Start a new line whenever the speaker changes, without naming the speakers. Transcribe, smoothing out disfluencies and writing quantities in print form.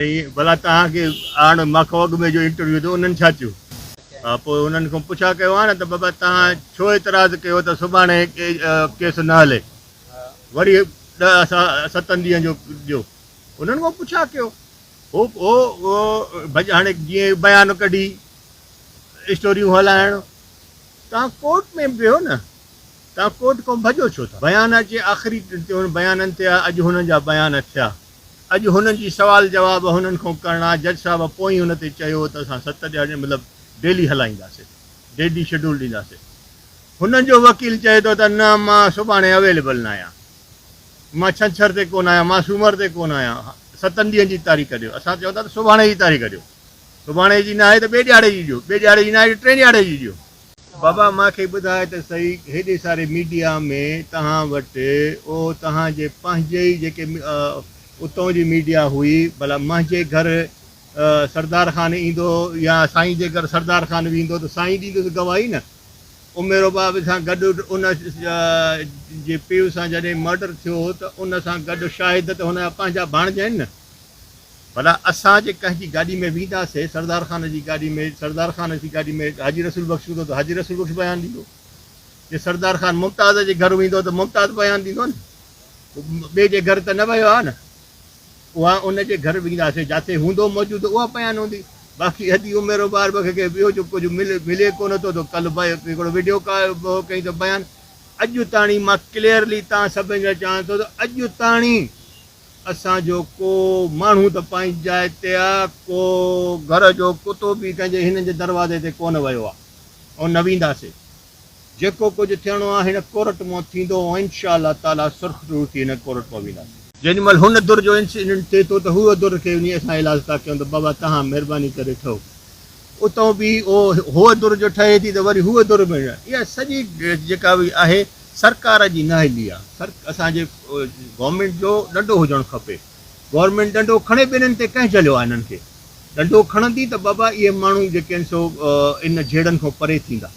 भला तव्हांखे हाणे मां अॻु में जो इंटरव्यू थियो उन्हनि छा चयो? हा, पोइ उन्हनि खां पुछा कयो आहे न त बाबा तव्हां छो एतिराज़ु कयो त सुभाणे केस न हले, वरी 7 ॾींहं जो ॾियो। उन्हनि खां पुछा कयो हाणे जीअं बयानु कढी स्टोरियूं हलाइण, तव्हां कोर्ट में वियो न, तव्हां कोर्ट खां भॼो छो था? बयान अचे आख़िरी बयाननि ते अॼु हुननि जा बयान थिया, अॼु हुननि जी सवाल जवाब हुननि खां करणा। जज साहिब पोइ हुन ते चयो त असां 7 ॾींहं मतिलबु डेली हलाईंदासीं, डेली शेड्यूल ॾींदासीं। हुननि जो वकील चए थो त न मां सुभाणे अवेलेबल न आहियां, मां छंछर ते कोन आहियां, मां सूमर ते कोन आहियां, 7 ॾींहं जी तारीख़ ॾियो। असां चऊं था त सुभाणे जी तारीख़ ॾियो, सुभाणे जी न आहे त ॿिए ॾियारे जी ॾियो, ॿिए ॾियारे जी न आहे त 3 ॾियारे जी ॾियो। बाबा मूंखे ॿुधाए त सही, हेॾे सारे मीडिया में तव्हां वटि उहो तव्हांजे पंहिंजे ई जेके उतां जी मीडिया हुई, भला मुंहिंजे घर सरदार ख़ान ईंदो या साईं जे घर सरदार ख़ान वेंदो त साईं ॾींदुसि गवाही न। उमेरो बाब सां गॾु उन जे पीउ सां जॾहिं मर्डर थियो त उन सां गॾु शाहिद त हुनजा पंहिंजा भाणजा आहिनि न। भला असां जे कंहिंजी गाॾी में वेंदासीं, सरदार ख़ान जी गाॾी में, सरदार ख़ान जी गाॾी में हाजी रसूल बख़्श हूंदो त हाजी रसूल बख़्श बयानु ॾींदो। जे सरदार ख़ान मुमताज़ जे घर वेंदो त मुमताज़ बयानु ॾींदो न, ॿिए जे घर त न वियो आहे न। उहा उनजे घर वेंदासीं, जिते हूंदो मौजूदु उहा बयानु हूंदी। बाक़ी अॼु उमेरो ॿार खे ॿियो जो कुझु मिले कोन थो त कल्ह हिकिड़ो वीडियो कई त बयानु। अॼु ताणी मां क्लियरली तव्हां सभिनी खे चवां थो त अॼु ताणी असांजो को माण्हू त पंहिंजी जाइ ते आहे, को घर जो कुतो बि कंहिंजे हिननि जे दरवाज़े ते कोन वियो आहे, ऐं न वेंदासीं। जेको कुझु थियणो आहे हिन कोर्ट मां थींदो, ऐं इनशा अल्लाह ताला सुर्ख़रू थी हिन कोर्ट मां वेंदासीं। जेॾी महिल हुन दुर जो इंसिडेंट थिए थो त हूअ दुर खे वञी असां इलाज था कयूं त बाबा तव्हां महिरबानी करे ठहो। उतां बि हूअ दुर जो ठहे थी त वरी हूअ दुर में, इहा सॼी जेका बि आहे सरकार जी नाहिली आहे। असांजे गवर्नमेंट जो ॾंडो हुजणु खपे। गवर्नमेंट ॾंडो खणे ॿिन्हिनि ते कंहिं चलियो आहे? हिननि खे ॾंडो खणंदी त बाबा इहे माण्हू जेके आहिनि सो इन झेड़नि खां परे थींदा।